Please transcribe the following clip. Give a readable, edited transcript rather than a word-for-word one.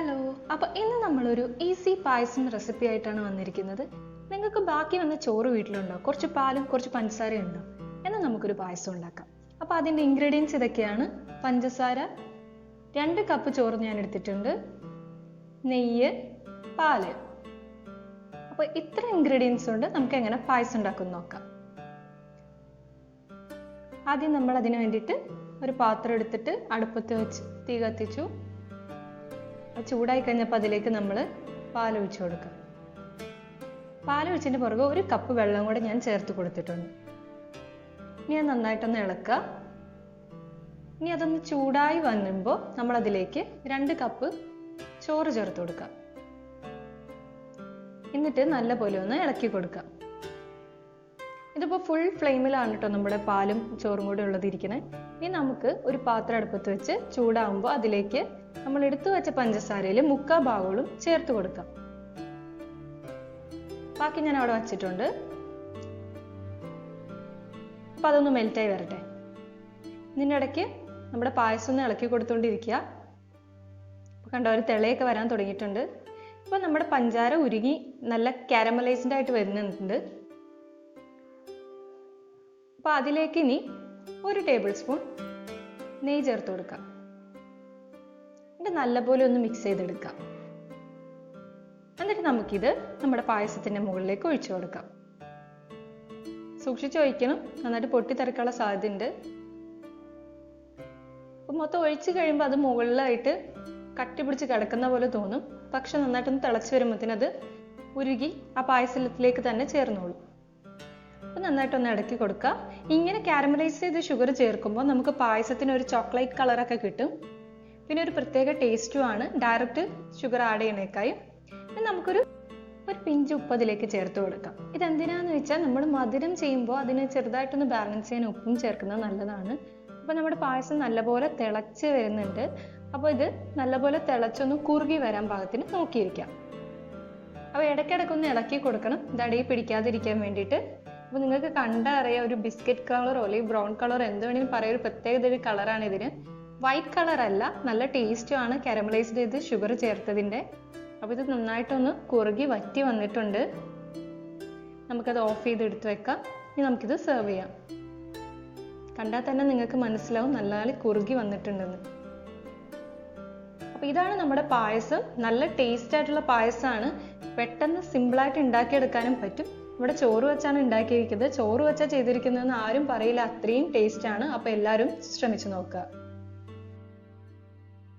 Hello, അപ്പോൾ ഇന്ന് നമ്മളൊരു ഈസി പായസം റെസിപ്പി ആയിട്ടാണ് വന്നിരിക്കുന്നത്. നിങ്ങൾക്ക് ബാക്കി വന്ന ചോറ് വീട്ടിലുണ്ടോ? കുറച്ച് പാലും കുറച്ച് പഞ്ചസാരയും ഉണ്ടോ? എന്നാൽ നമുക്കൊരു പായസം ഉണ്ടാക്കാം. അപ്പോൾ അതിൻ്റെ ഇൻഗ്രീഡിയൻസ് ഇതൊക്കെയാണ്. പഞ്ചസാര 2 കപ്പ് ചോറ് ഞാൻ എടുത്തിട്ടുണ്ട്, നെയ്യ്, പാല്. അപ്പോൾ ഇത്ര ഇൻഗ്രീഡിയൻസ് കൊണ്ട് നമുക്ക് എങ്ങനെ പായസം ഉണ്ടാക്കുമെന്ന് നോക്കാം. ആദ്യം നമ്മൾ അതിന് വേണ്ടിയിട്ട് ഒരു പാത്രം എടുത്തിട്ട് അടുപ്പത്ത് വെച്ച് തീ കത്തിച്ചു. ചൂടായി കഴിഞ്ഞപ്പോൾ അതിലേക്ക് നമ്മൾ പാൽ ഒഴിച്ചു കൊടുക്കുക. പാൽ ഒഴിച്ചതിൻ്റെ പുറകെ 1 കപ്പ് വെള്ളം കൂടെ ഞാൻ ചേർത്ത് കൊടുത്തിട്ടുണ്ട്. ഇനി അത് നന്നായിട്ടൊന്ന് ഇളക്കുക. ഇനി അതൊന്ന് ചൂടായി വരുമ്പോൾ നമ്മൾ അതിലേക്ക് 2 കപ്പ് ചോറ് ചേർത്ത് കൊടുക്കുക. എന്നിട്ട് നല്ലപോലെ ഒന്ന് ഇളക്കി കൊടുക്കുക. ഇതിപ്പോൾ ഫുൾ ഫ്ലെയിമിലാണ് കേട്ടോ നമ്മുടെ പാലും ചോറും കൂടെ ഉള്ളതിരിക്കണേ. ഇനി നമുക്ക് ഒരു പാത്രം അടുപ്പത്ത് വെച്ച് ചൂടാകുമ്പോൾ അതിലേക്ക് നമ്മൾ എടുത്തു വെച്ച പഞ്ചസാരയിൽ 3/4 ഭാഗങ്ങളും ചേർത്ത് കൊടുക്കാം. ബാക്കി ഞാൻ അവിടെ വച്ചിട്ടുണ്ട്. അപ്പം അതൊന്ന് മെൽറ്റായി വരട്ടെ. ഇതിൻ്റെ ഇടയ്ക്ക് നമ്മുടെ പായസം ഒന്ന് ഇളക്കി കൊടുത്തുകൊണ്ടിരിക്കുക. അപ്പോൾ കണ്ടോ, ഒരു തിളയൊക്കെ വരാൻ തുടങ്ങിയിട്ടുണ്ട്. ഇപ്പോൾ നമ്മുടെ പഞ്ചാര ഉരുകി നല്ല കാരമലൈസ്ഡ് ആയിട്ട് വരുന്നുണ്ട്. അപ്പോൾ അതിലേക്ക് ഇനി 1 ടേബിൾ സ്പൂൺ നെയ്യ് ചേർത്ത് കൊടുക്കാം. എന്നിട്ട് നല്ലപോലെ ഒന്ന് മിക്സ് ചെയ്തെടുക്കാം. എന്നിട്ട് നമുക്കിത് നമ്മുടെ പായസത്തിൻ്റെ മുകളിലേക്ക് ഒഴിച്ചു കൊടുക്കാം. സൂക്ഷിച്ച് ഒഴിക്കണം, നന്നായിട്ട് പൊട്ടിത്തെറിക്കാനുള്ള സാധ്യതയുണ്ട്. അപ്പം മൊത്തം ഒഴിച്ച് കഴിയുമ്പോൾ അത് മുകളിലായിട്ട് കട്ടി പിടിച്ച് കിടക്കുന്ന പോലെ തോന്നും. പക്ഷെ നന്നായിട്ടൊന്ന് തിളച്ച് വരുമ്പോഴത്തേന് അത് ഉരുകി ആ പായസത്തിലേക്ക് തന്നെ ചേർന്നോളും. അപ്പം നന്നായിട്ടൊന്ന് ഇടയ്ക്ക് കൊടുക്കുക. ഇങ്ങനെ കാരമലൈസ് ചെയ്ത് ഷുഗർ ചേർക്കുമ്പോൾ നമുക്ക് പായസത്തിന് ഒരു ചോക്ലേറ്റ് കളറൊക്കെ കിട്ടും. പിന്നെ ഒരു പ്രത്യേക ടേസ്റ്റുമാണ് ഡയറക്റ്റ് ഷുഗർ ആഡ് ചെയ്യണേക്കായും. പിന്നെ നമുക്കൊരു പിഞ്ച് ഉപ്പ് അതിലേക്ക് ചേർത്ത് കൊടുക്കാം. ഇതെന്തിനാന്ന് വെച്ചാൽ നമ്മൾ മധുരം ചെയ്യുമ്പോൾ അതിന് ചെറുതായിട്ടൊന്ന് ബാലൻസ് ചെയ്യാൻ ഉപ്പും ചേർക്കുന്നത് നല്ലതാണ്. അപ്പോൾ നമ്മുടെ പായസം നല്ലപോലെ തിളച്ച് വരുന്നുണ്ട്. അപ്പോൾ ഇത് നല്ലപോലെ തിളച്ചൊന്ന് കുറുകി വരാൻ പാകത്തിന് നോക്കിയിരിക്കാം. അപ്പോൾ ഇടയ്ക്കിടയ്ക്കൊന്ന് ഇളക്കി കൊടുക്കണം, ഇതടിയിൽ പിടിക്കാതിരിക്കാൻ വേണ്ടിയിട്ട്. അപ്പോൾ നിങ്ങൾക്ക് കണ്ടറിയാം, ഒരു ബിസ്ക്കറ്റ് കളറോ അല്ലെങ്കിൽ ബ്രൗൺ കളറോ എന്ത് വേണമെങ്കിലും പറയാം, ഒരു പ്രത്യേകത ഒരു കളറാണ് ഇതിന്. വൈറ്റ് കളർ അല്ല, നല്ല ടേസ്റ്റുമാണ് കാരമലൈസ്ഡ് ചെയ്ത് ഷുഗർ ചേർത്തതിൻ്റെ. അപ്പോൾ ഇത് നന്നായിട്ടൊന്ന് കുറുകി വറ്റി വന്നിട്ടുണ്ട്. നമുക്കത് ഓഫ് ചെയ്ത് എടുത്ത് വെക്കാം. ഇനി നമുക്കിത് സെർവ് ചെയ്യാം. കണ്ടാൽ തന്നെ നിങ്ങൾക്ക് മനസ്സിലാവും നല്ല കുറുകി വന്നിട്ടുണ്ടെന്ന്. അപ്പോൾ ഇതാണ് നമ്മുടെ പായസം. നല്ല ടേസ്റ്റ് ആയിട്ടുള്ള പായസമാണ്. പെട്ടെന്ന് സിമ്പിളായിട്ട് ഉണ്ടാക്കിയെടുക്കാനും പറ്റും. ഇവിടെ ചോറ് വെച്ചാണ് ഉണ്ടാക്കിയിരിക്കുന്നത്. ചോറ് വെച്ചാൽ ചെയ്തിരിക്കുന്നതെന്ന് ആരും പറയില്ല, അത്രയും ടേസ്റ്റാണ്. അപ്പോൾ എല്ലാവരും ശ്രമിച്ചു നോക്കുക.